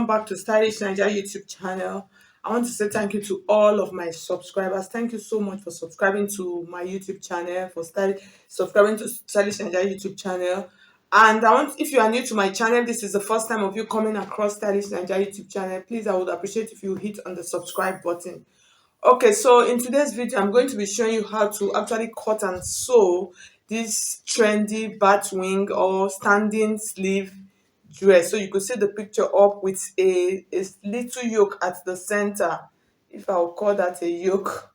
welcome back to Stylish Naija YouTube channel. I want to say thank you to all of my subscribers. Thank you so much for subscribing to my YouTube channel, subscribing to Stylish Naija YouTube channel. And if you are new to my channel, this is the first time of you coming across Stylish Naija YouTube channel, please, I would appreciate if you hit on the subscribe button. Okay, so in today's video, I'm going to be showing you how to actually cut and sew this trendy batwing or standing sleeve dress. So you could see the picture up with a little yoke at the center, if I would call that a yoke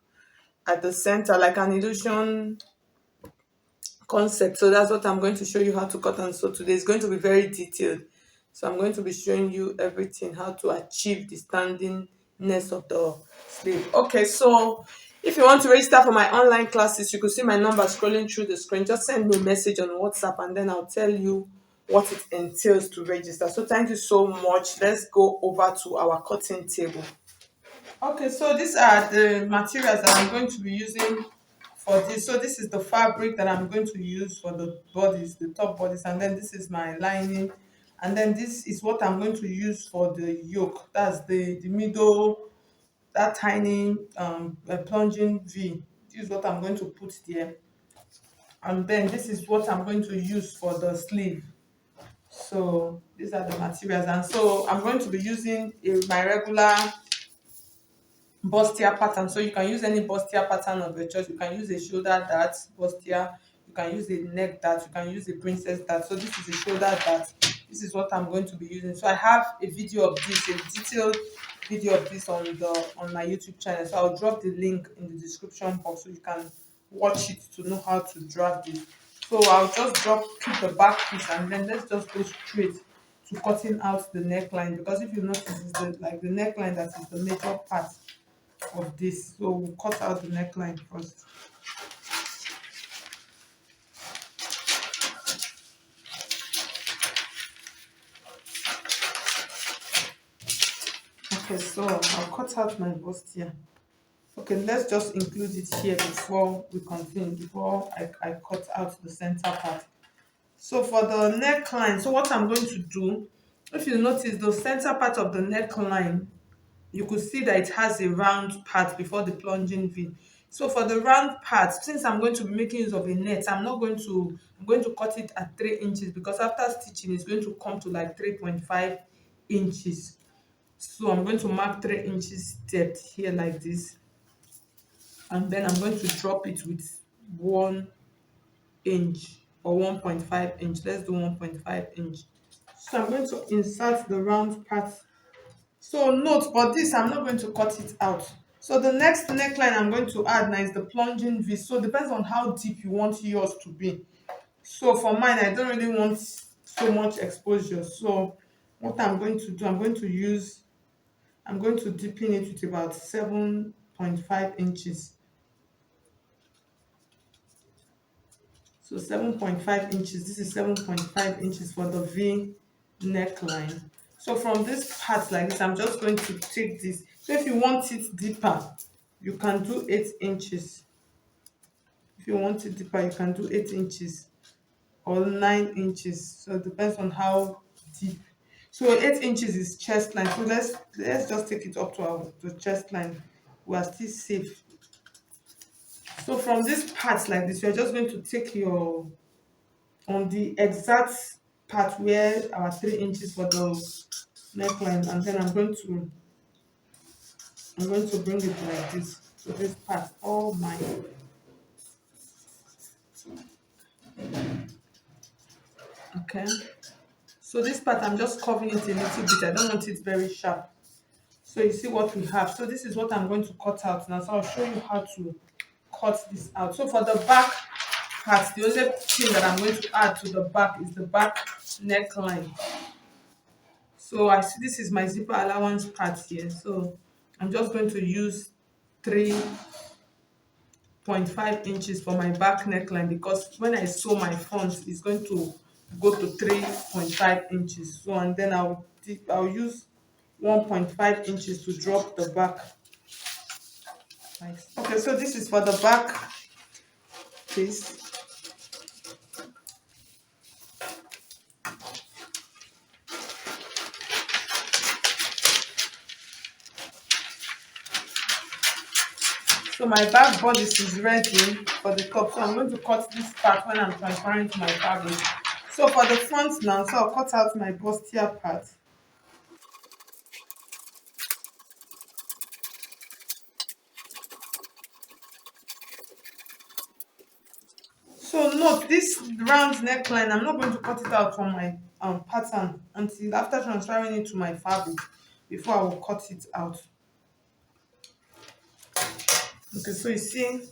at the center, like an illusion concept. So that's what I'm going to show you how to cut and sew today. It's going to be very detailed. So I'm going to be showing you everything, how to achieve the standingness of the sleeve. Okay, so if you want to register for my online classes, you could see my number scrolling through the screen. Just send me a message on WhatsApp and then I'll tell you what it entails to register. So thank you so much. Let's go over to our cutting table. Okay, so these are the materials that I'm going to be using for this. So this is the fabric that I'm going to use for the bodies, the top bodies, and then this is my lining, and then this is what I'm going to use for the yoke. That's the middle, that tiny plunging V. This is what I'm going to put there, and then this is what I'm going to use for the sleeve. So these are the materials, and so I'm going to be using my regular bustier pattern. So you can use any bustier pattern of your choice. You can use a shoulder dart bustier, you can use a neck dart, you can use a princess dart. So this is a shoulder dart. This is what I'm going to be using. So I have a video of this, a detailed video of this on my YouTube channel. So I'll drop the link in the description box so you can watch it to know how to draft it. So I'll just keep the back piece, and then let's just go straight to cutting out the neckline, because if you notice, it's the neckline that is the major part of this. So we'll cut out the neckline first. Okay, so I'll cut out my bust here. Okay, let's just include it here before we continue, before I cut out the center part. So for the neckline, so what I'm going to do, if you notice the center part of the neckline, you could see that it has a round part before the plunging V. So for the round part, since I'm going to be making use of a net, I'm going to cut it at 3 inches, because after stitching it's going to come to like 3.5 inches. So I'm going to mark 3 inches depth here like this, and then I'm going to drop it with 1 inch or 1.5 inch. Let's do 1.5 inch. So I'm going to insert the round part. So note, but this I'm not going to cut it out. So the next neckline I'm going to add now is the plunging V. So it depends on how deep you want yours to be. So for mine, I don't really want so much exposure. So what I'm going to do, I'm going to deepen it with about 7.5 inches. So 7.5 inches. This is 7.5 inches for the V neckline. So from this part like this, I'm just going to take this. So if you want it deeper, you can do 8 inches. If you want it deeper, you can do 8 inches or 9 inches. So it depends on how deep. So 8 inches is chest line. So let's just take it up to the chest line. We are still safe. So from this part like this, you're just going to take on the exact part where our 3 inches for the neckline, and then I'm going to bring it like this to this part. Oh my. Okay, so this part I'm just covering it a little bit. I don't want it very sharp. So you see what we have. So this is what I'm going to cut out now. So I'll show you how to cut this out. So for the back part, the only thing that I'm going to add to the back is the back neckline. So I see this is my zipper allowance part here. So I'm just going to use 3.5 inches for my back neckline, because when I sew my front, it's going to go to 3.5 inches. So and then I'll use 1.5 inches to drop the back. Nice. Okay, so this is for the back piece. So my back bodice is ready for the top. So I'm going to cut this part when I'm transferring to my fabric. So for the front now, so I'll cut out my bustier part. So note this round neckline, I'm not going to cut it out from my pattern until after transferring it to my fabric before I will cut it out. Okay, so you see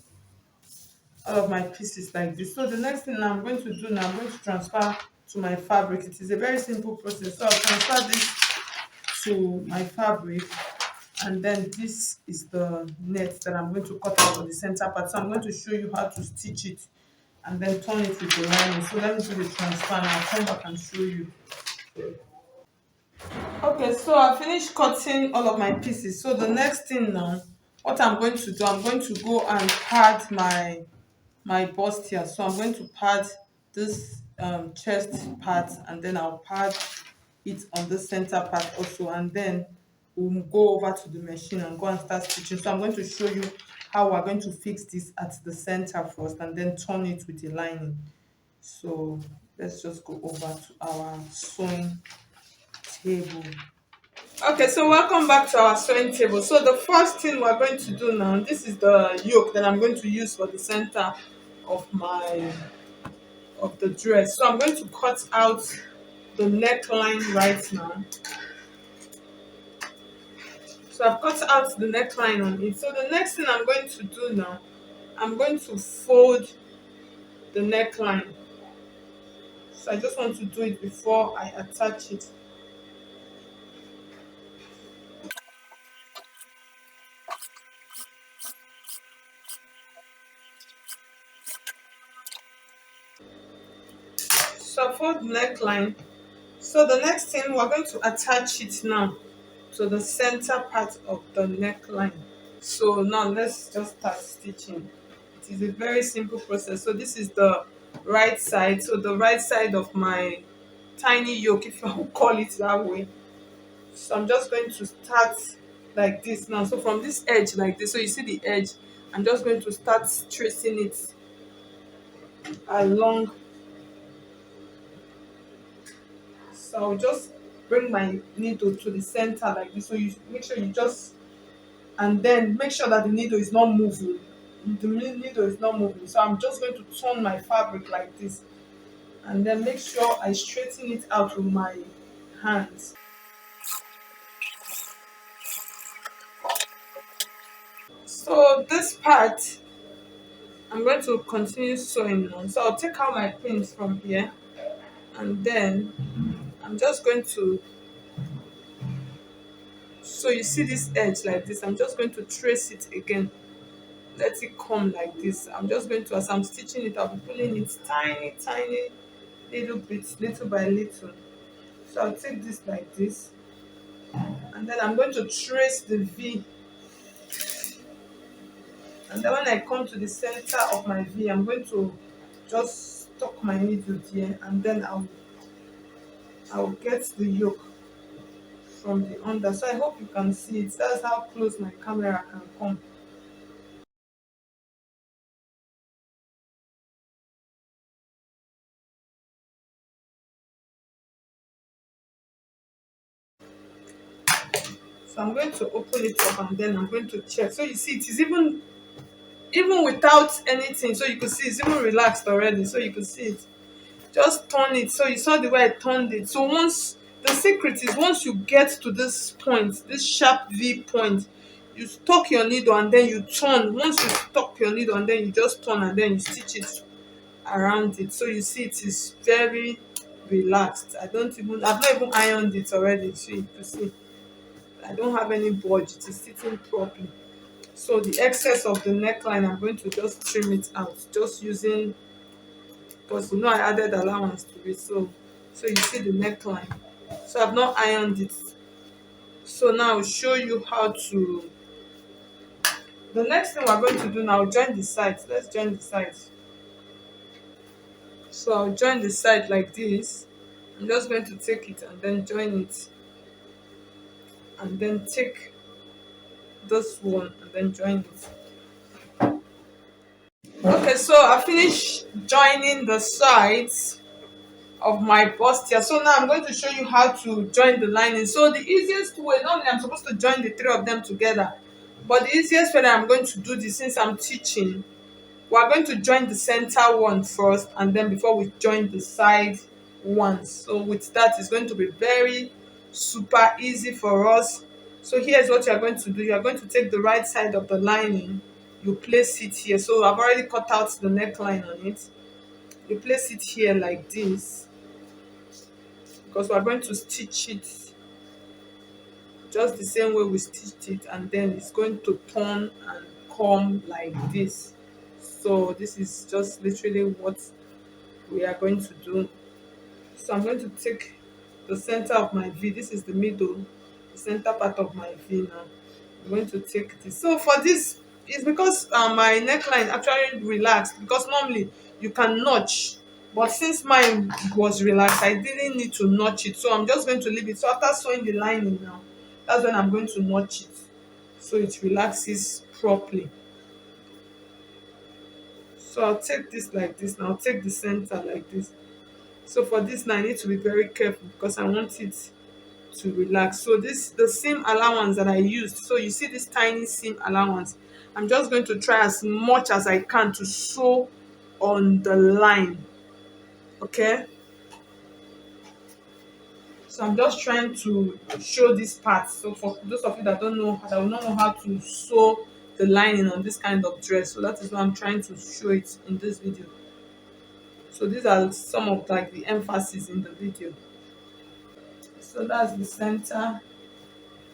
all of my pieces like this. So the next thing I'm going to do now, I'm going to transfer to my fabric. It is a very simple process. So I'll transfer this to my fabric, and then this is the net that I'm going to cut out of the center part. So I'm going to show you how to stitch it and then turn it with the lining. So let me do the transfer and I'll come back and show you. Okay, so I finished cutting all of my pieces. So the next thing now, what I'm going to do, I'm going to go and pad my bust here. So I'm going to pad this chest part, and then I'll pad it on the center part also, and then we'll go over to the machine and go and start stitching. So I'm going to show you how we're going to fix this at the center first and then turn it with the lining. So let's just go over to our sewing table. Okay, so welcome back to our sewing table. So the first thing we're going to do now, this is the yoke that I'm going to use for the center of my of the dress. So I'm going to cut out the neckline right now. So I've cut out the neckline on it. So the next thing I'm going to do now, I'm going to fold the neckline. So I just want to do it before I attach it. So I fold the neckline. So the next thing we're going to attach it now to the center part of the neckline. So now let's just start stitching. It is a very simple process. So this is the right side. So the right side of my tiny yoke, if I will call it that way. So I'm just going to start like this now. So from this edge like this, so you see the edge, I'm just going to start tracing it along. So I'll just bring my needle to the center like this. So you make sure you just, and then make sure that the needle is not moving. The needle is not moving. So I'm just going to turn my fabric like this, and then make sure I straighten it out with my hands. So this part, I'm going to continue sewing on. So I'll take out my pins from here, and then I'm just going to, so you see this edge like this, I'm just going to trace it again. Let it come like this. I'm just going to, as I'm stitching it, I'll be pulling it tiny, tiny little bits, little by little. So I'll take this like this, and then I'm going to trace the V. And then when I come to the center of my V, I'm going to just stuck my needle there, and then I'll get the yoke from the under. So I hope you can see it. That's how close my camera can come. So I'm going to open it up, and then I'm going to check. So you see it is even without anything. So you can see it's even relaxed already. So you can see it. Just turn it. So you saw the way I turned it. So once, the secret is once you get to this point, this sharp V point, you stuck your needle and then you turn. Once you stuck your needle and then you just turn and then you stitch it around it. So you see it is very relaxed. I've not even ironed it already. So you can see I don't have any budge. It is sitting properly. So the excess of the neckline, I'm going to just trim it out, just using, because I added allowance to it. So you see the neckline. So I've not ironed it. So now I'll show you how to. The next thing we're going to do now, join the sides. Let's join the sides. So I'll join the side like this. I'm just going to take it and then join it, and then take this one and then join it. Okay, so I finished joining the sides of my bust here. So now I'm going to show you how to join the lining. So the easiest way, normally I'm supposed to join the three of them together, but the easiest way that I'm going to do this, since I'm teaching, we are going to join the center one first, and then before we join the side ones. So with that, it's going to be very super easy for us. So here's what you are going to do. You are going to take the right side of the lining, you place it here. So I've already cut out the neckline on it. You place it here like this, because we're going to stitch it just the same way we stitched it, and then it's going to turn and come like this. So this is just literally what we are going to do. So I'm going to take the center of my V. This is the middle, the center part of my V now. I'm going to take this. So for this, it's because my neckline actually relaxed, because normally you can notch, but since mine was relaxed, I didn't need to notch it. So I'm just going to leave it. So after sewing the lining now, that's when I'm going to notch it, so it relaxes properly. So I'll take this like this now. I'll take the center like this. So for this now, I need to be very careful because I want it to relax. So this, the seam allowance that I used, so you see this tiny seam allowance, I'm just going to try as much as I can to sew on the line. Okay, so I'm just trying to show this part. So for those of you that don't know, that will not know how to sew the lining on this kind of dress, so that is why I'm trying to show it in this video. So these are some of like the emphasis in the video. So that's the center,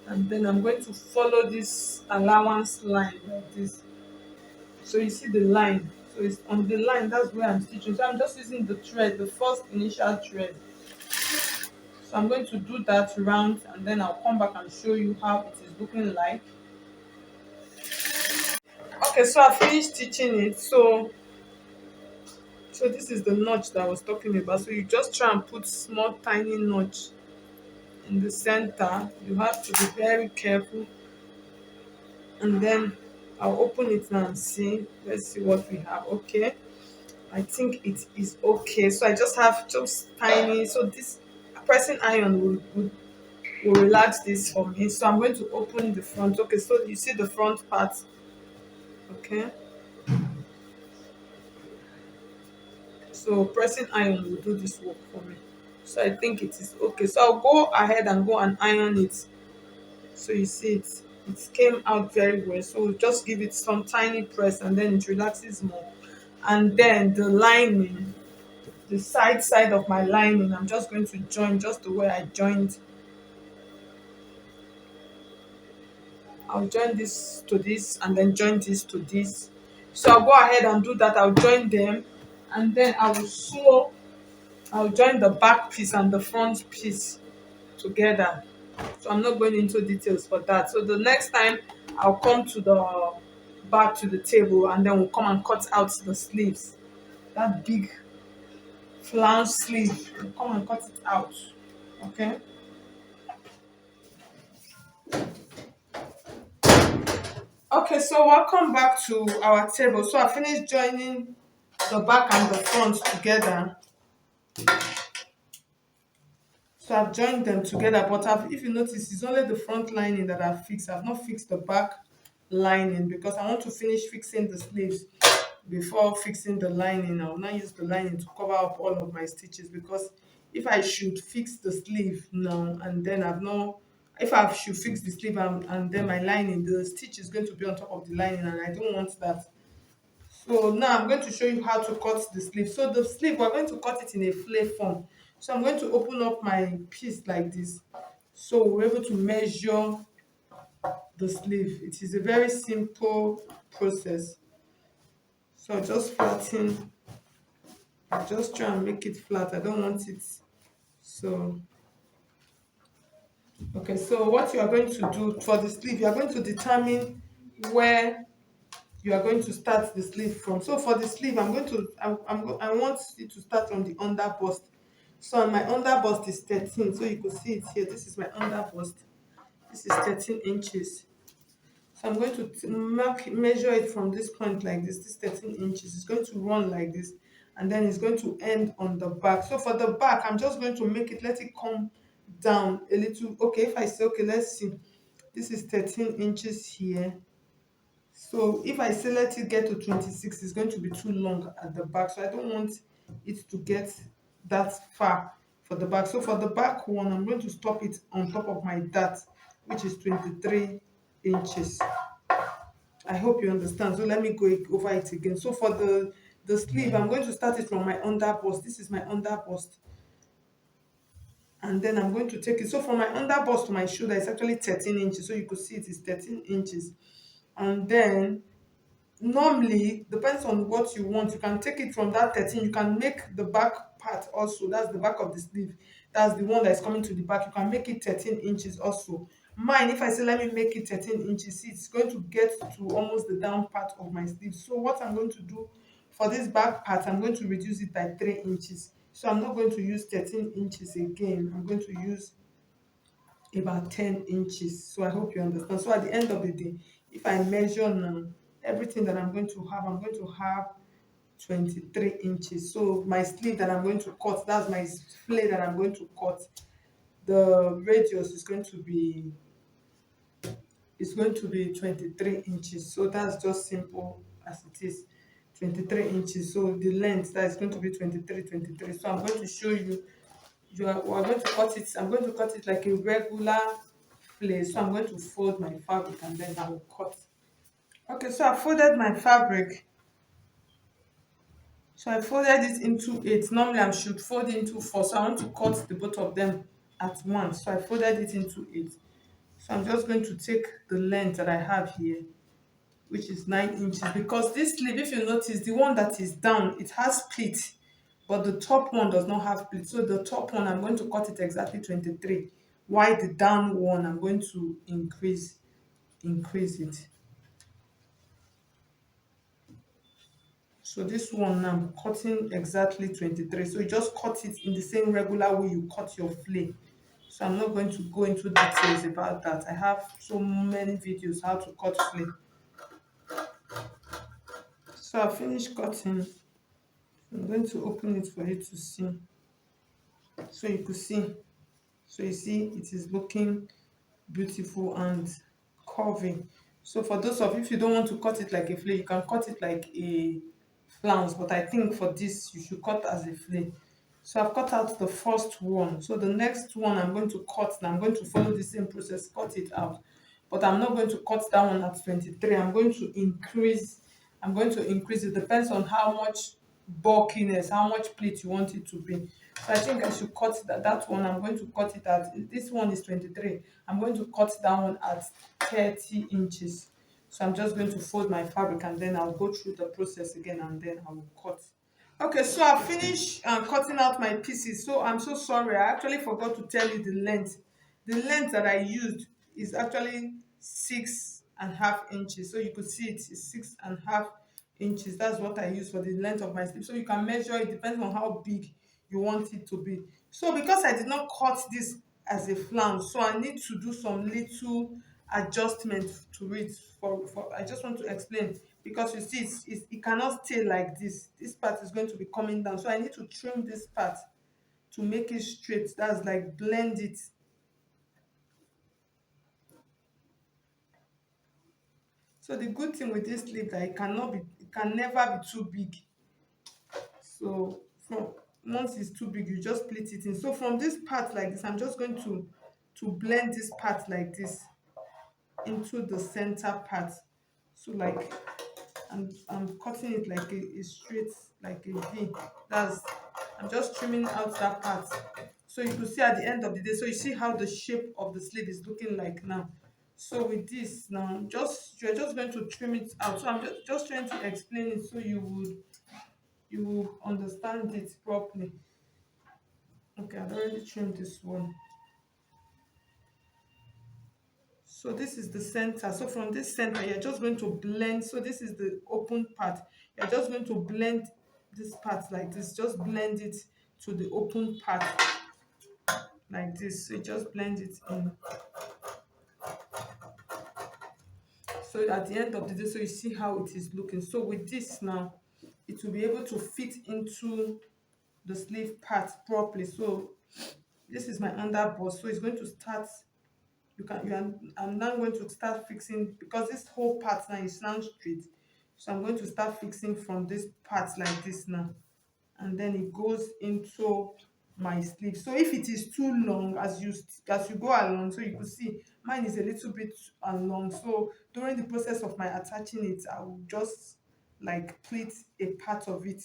and then I'm going to follow this allowance line like this. So you see the line, so it's on the line, that's where I'm stitching. So I'm just using the thread, the first initial thread. So I'm going to do that round, and then I'll come back and show you how it is looking like. Okay, so I finished stitching it. So this is the notch that I was talking about. So you just try and put small tiny notch in the center. You have to be very careful, and then I'll open it now and see. Let's see what we have. Okay, I think it is okay. So I just have just tiny. So this pressing iron will relax this for me. So I'm going to open the front. Okay, so you see the front part. Okay, so pressing iron will do this work for me. So I think it is okay. So I'll go ahead and go and iron it. So you see it came out very well. So we'll just give it some tiny press, and then it relaxes more. And then the lining, the side of my lining, I'm just going to join just the way I joined. I'll join this to this, and then join this to this. So I'll go ahead and do that. I'll join them, and then I will sew. I'll join the back piece and the front piece together. So I'm not going into details for that. So the next time I'll come to the back to the table, and then we'll come and cut out the sleeves. That big flounce sleeve, we'll come and cut it out. Okay. Okay, so welcome back to our table. So I finished joining the back and the front together. So I've joined them together, but if you notice, it's only the front lining that I've fixed. I've not fixed the back lining because I want to finish fixing the sleeves before fixing the lining. I will not use the lining to cover up all of my stitches, because if I should fix the sleeve now and then if I should fix the sleeve and then my lining, the stitch is going to be on top of the lining, and I don't want that. So now I'm going to show you how to cut the sleeve. So the sleeve, we're going to cut it in a flare form. So I'm going to open up my piece like this. So we're able to measure the sleeve. It is a very simple process. So just flatten, just try and make it flat. I don't want it. So, okay, so what you are going to do for the sleeve, you are going to determine where you are going to start the sleeve from. So for the sleeve, I want it to start from the under bust. So my under bust is 13. So you could see it here. This is my under bust. This is 13 inches. So I'm going to measure it from this point like this 13 inches. It's going to run like this, and then it's going to end on the back. So for the back, I'm just going to make it, let it come down a little. Okay, if I say, okay, let's see. This is 13 inches here. So if I say let it get to 26, it's going to be too long at the back. So I don't want it to get that far for the back. So for the back one, I'm going to stop it on top of my dart, which is 23 inches. I hope you understand. So let me go over it again. So for the sleeve, I'm going to start it from my under bust. This is my under bust. And then I'm going to take it. So from my under bust to my shoulder, it's actually 13 inches. So you could see it is 13 inches. And then normally, depends on what you want, you can take it from that 13. You can make the back part also, that's the back of the sleeve, that's the one that's coming to the back. You can make it 13 inches also. Mine, if I say let me make it 13 inches, see, it's going to get to almost the down part of my sleeve. So what I'm going to do for this back part, I'm going to reduce it by 3 inches. So I'm not going to use 13 inches again. I'm going to use about 10 inches. So I hope you understand. So at the end of the day, if I measure now everything that I'm going to have, I'm going to have 23 inches. So my sleeve that I'm going to cut, that's my flare that I'm going to cut, the radius is going to be 23 inches. So that's just simple as it is. 23 inches. So the length that is going to be 23, 23. So I'm going to show you. We're going to cut it. I'm going to cut it like a regular flare. So I'm going to fold my fabric and then I will cut. Okay, so I folded my fabric. So I folded it into 8. Normally I should fold it into 4. So I want to cut the both of them at once. So I folded it into 8. So I'm just going to take the length that I have here, which is 9 inches. Because this sleeve, if you notice, the one that is down, it has pleat, but the top one does not have pleat. So the top one, I'm going to cut it exactly 23. While the down one, I'm going to increase it. So this one now, I'm cutting exactly 23. So you just cut it in the same regular way you cut your flare. So I'm not going to go into details about that. I have so many videos how to cut flare. So I finished cutting. I'm going to open it for you to see. So you could see. So you see it is looking beautiful and curvy. So for those of you, if you don't want to cut it like a flare, you can cut it like a flounce, but I think for this you should cut as a flare. So I've cut out the first one. So the next one I'm going to cut, and I'm going to follow the same process, cut it out. But I'm not going to cut that one at 23. I'm going to increase it. Depends on how much bulkiness, how much pleat you want it to be. So I think I should cut that one. I'm going to cut it at, this one is 23. I'm going to cut that one at 30 inches. So I'm just going to fold my fabric and then I'll go through the process again and then I will cut. Okay, so I finished cutting out my pieces. So I'm so sorry. I actually forgot to tell you the length. The length that I used is actually 6.5 inches. So you could see it is 6.5 inches. That's what I use for the length of my sleeve. So you can measure it, depends on how big you want it to be. So because I did not cut this as a flounce, so I need to do some little adjustment to it. For I just want to explain, because you see it cannot stay like this. This part is going to be coming down, so I need to trim this part to make it straight. That's like blend it. So the good thing with this sleeve that it can never be too big. So from once it's too big, you just split it in. So from this part like this, I'm just going to blend this part like this into the center part. So like I'm cutting it like a straight, like a V. That's I'm just trimming out that part. So you can see at the end of the day, so you see how the shape of the sleeve is looking like now. So with this now, you're just going to trim it out. So I'm just trying to explain it so you would understand it properly. Okay, I've already trimmed this one. So this is the center. So from this center, you're just going to blend. So this is the open part. You're just going to blend this part like this. Just blend it to the open part like this. So you just blend it in. So at the end of the day, so you see how it is looking. So with this now, it will be able to fit into the sleeve part properly. So this is my under bust, so it's going to start. I'm now going to start fixing, because this whole part now is now straight. So I'm going to start fixing from this part like this now, and then it goes into my sleeve. So if it is too long, as you go along, so you could see mine is a little bit long. So during the process of my attaching it, I will just like pleat a part of it.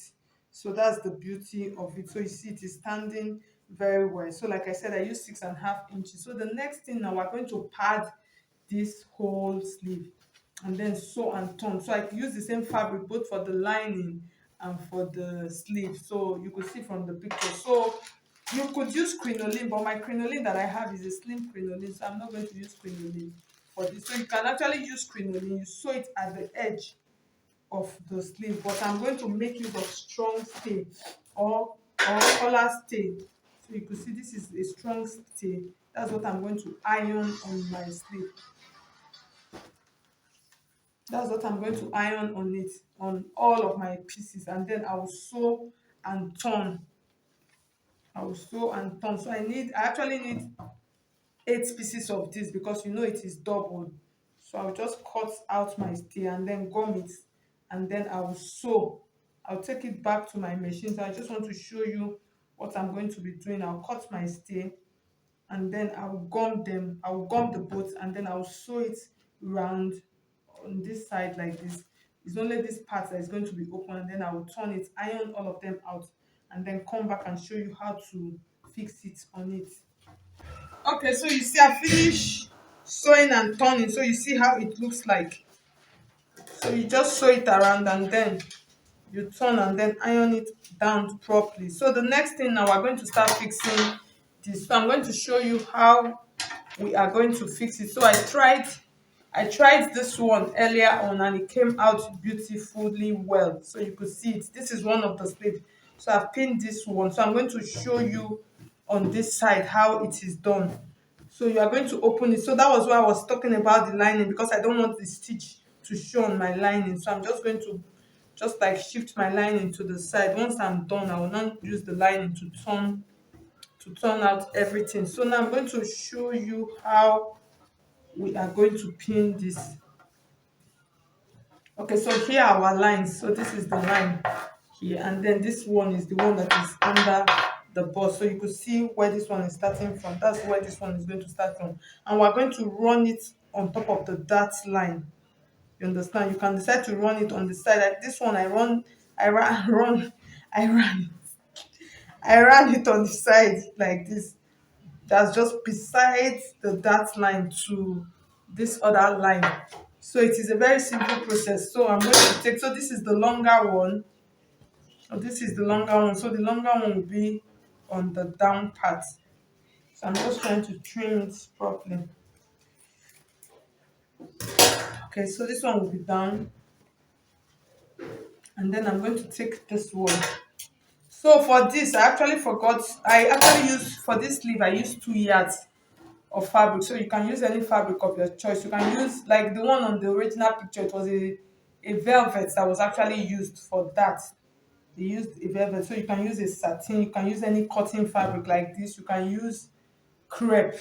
So that's the beauty of it. So you see it is standing very well. So like I said, I use 6.5 inches. So the next thing now, we're going to pad this whole sleeve and then sew and turn. So I use the same fabric both for the lining and for the sleeve. So you could see from the picture. So you could use crinoline, but my crinoline that I have is a slim crinoline, so I'm not going to use crinoline for this. So you can actually use crinoline. You sew it at the edge of the sleeve, but I'm going to make use of strong stay or collar stay. So you could see this is a strong stay. That's what I'm going to iron on my sleeve. That's what I'm going to iron on it, on all of my pieces, and then I will sew and turn. I will sew and turn. So I actually need 8 pieces of this, because you know it is double. So I'll just cut out my stay and then gum it, and then I will sew. I'll take it back to my machine. So I just want to show you what I'm going to be doing. I'll cut my stay, and then I will gum them. I will gum the both, and then I will sew it round on this side like this. It's only this part that is going to be open, and then I will turn it, iron all of them out, and then come back and show you how to fix it on it. Okay, so you see I finished sewing and turning. So you see how it looks like. So you just sew it around, and then you turn and then iron it down properly. So the next thing now, we're going to start fixing this. So I'm going to show you how we are going to fix it. So I tried this one earlier on, and it came out beautifully well. So you could see it. This is one of the sleeves. So I've pinned this one. So I'm going to show you on this side how it is done. So you are going to open it. So that was why I was talking about the lining, because I don't want the stitch to show on my lining. So I'm just going to just like shift my lining to the side. Once I'm done, I will now use the lining to turn out everything. So now I'm going to show you how we are going to pin this. Okay, so here are our lines. So this is the line here, and then this one is the one that is under the bust. So you could see where this one is starting from. That's where this one is going to start from, and we're going to run it on top of the dart line. You understand? You can decide to run it on the side. Like this one, I ran run I ran I ran it on the side like this. That's just beside the dart line to this other line. So it is a very simple process. So I'm going to take, so this is the longer one. So this is the longer one. So the longer one will be on the down part. So I'm just trying to trim it properly. Okay, so this one will be down. And then I'm going to take this one. So for this, I actually forgot. I actually use, for this sleeve, I use 2 yards of fabric. So you can use any fabric of your choice. You can use, like the one on the original picture, it was a velvet that was actually used for that. They used a velvet. So you can use a satin, you can use any cotton fabric like this, you can use crepe.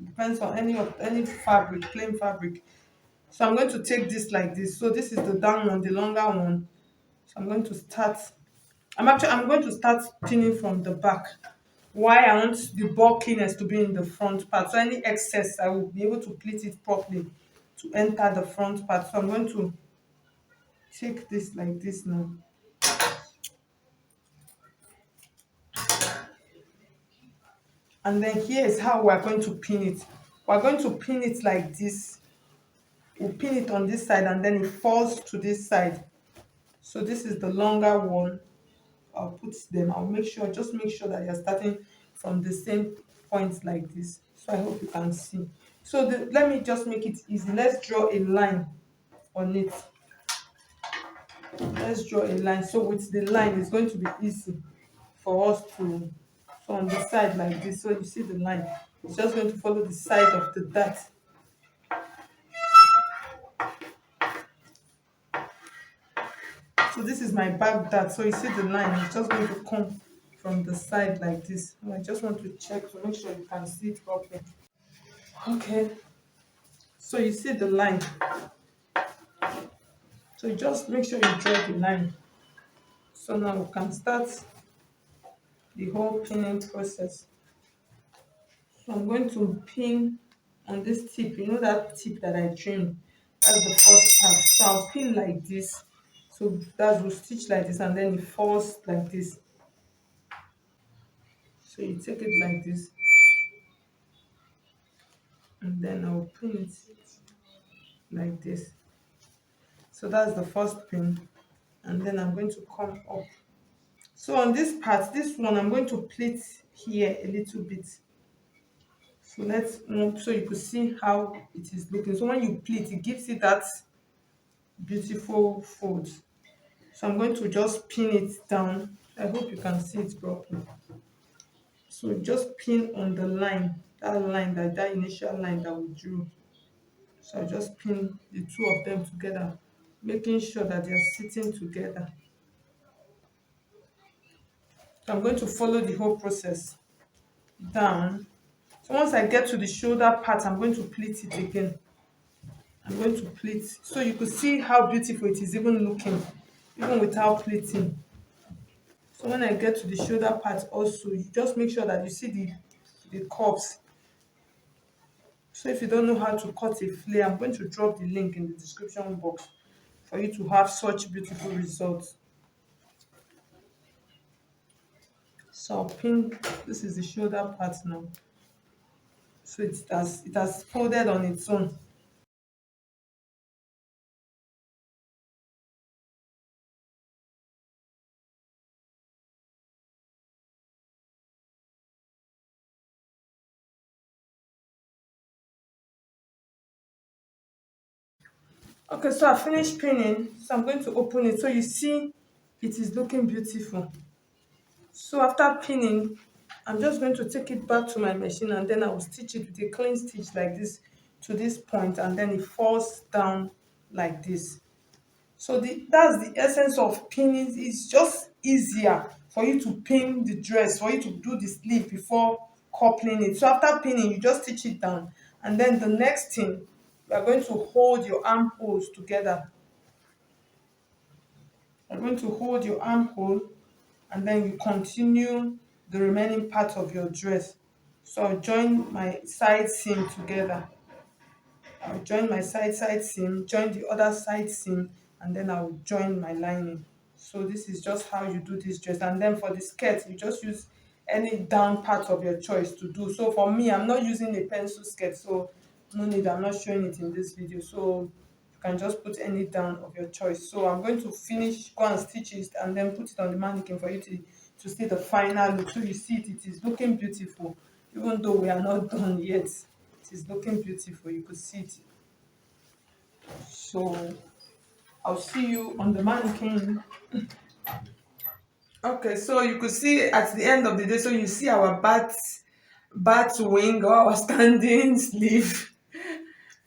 Depends on any fabric, plain fabric. So I'm going to take this like this. So this is the down one, the longer one. So I'm going to start pinning from the back. Why? I want the bulkiness to be in the front part. So any excess, I will be able to pleat it properly to enter the front part. So I'm going to take this like this now. And then here is how we're going to pin it. We're going to pin it like this. We'll pin it on this side, and then it falls to this side. So this is the longer one. I'll put them. Just make sure that you're starting from the same point like this. So I hope you can see. So let me just make it easy. Let's draw a line on it. Let's draw a line. So with the line, it's going to be easy for us to, so on the side like this. So you see the line. It's just going to follow the side of the dart. So this is my back dart. So you see the line, it's just going to come from the side like this. And I just want to check to make sure you can see it properly. Okay, so you see the line. So you just make sure you draw the line. So now we can start the whole pinning process. So I'm going to pin on this tip. You know that tip that I trimmed? That's the first part. So I'll pin like this. So that will stitch like this and then it falls like this. So you take it like this and then I'll pin it like this. So that's the first pin. And then I'm going to come up. So on this part, this one, I'm going to pleat here a little bit. So let's move so you could see how it is looking. So when you pleat, it gives it that beautiful fold. So I'm going to just pin it down. I hope you can see it properly. So just pin on the line, that initial line that we drew. So I just pin the two of them together, making sure that they are sitting together. So I'm going to follow the whole process down. So once I get to the shoulder part, I'm going to pleat it again. I'm going to pleat so you could see how beautiful it is even looking, even without pleating. So when I get to the shoulder part also, you just make sure that you see the curves. So if you don't know how to cut a flare, I'm going to drop the link in the description box for you to have such beautiful results. So I'll pin, this is the shoulder part now. So it has folded on its own. Okay, so I finished pinning. So I'm going to open it. So you see it is looking beautiful. So after pinning, I'm just going to take it back to my machine and then I will stitch it with a clean stitch like this to this point and then it falls down like this. So that's the essence of pinning. It's just easier for you to pin the dress, for you to do the sleeve before coupling it. So after pinning, you just stitch it down. And then the next thing, you are going to hold your armholes together. You're going to hold your armhole and then you continue the remaining part of your dress. So I'll join my side seam together. I'll join my side seam, join the other side seam, and then I'll join my lining. So this is just how you do this dress. And then for the skirt, you just use any down part of your choice to do. So for me, I'm not using a pencil skirt, so no need, I'm not showing it in this video. So you can just put any down of your choice. So I'm going to finish, go and stitch it, and then put it on the mannequin for you to see the final look. So you see it is looking beautiful, even though we are not done yet. It is looking beautiful, you could see it. So I'll see you on the mannequin. Okay, so you could see at the end of the day, so you see our bat wing or our standing sleeve,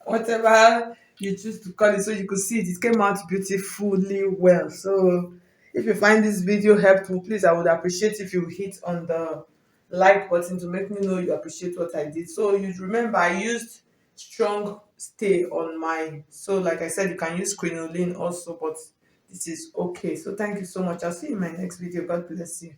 whatever you choose to call it. So you could see it came out beautifully well. So if you find this video helpful, please, I would appreciate if you hit on the like button to make me know you appreciate what I did. So you remember I used strong stay on mine. So like I said, you can use crinoline also, but this is okay. So thank you so much. I'll see you in my next video. God bless you.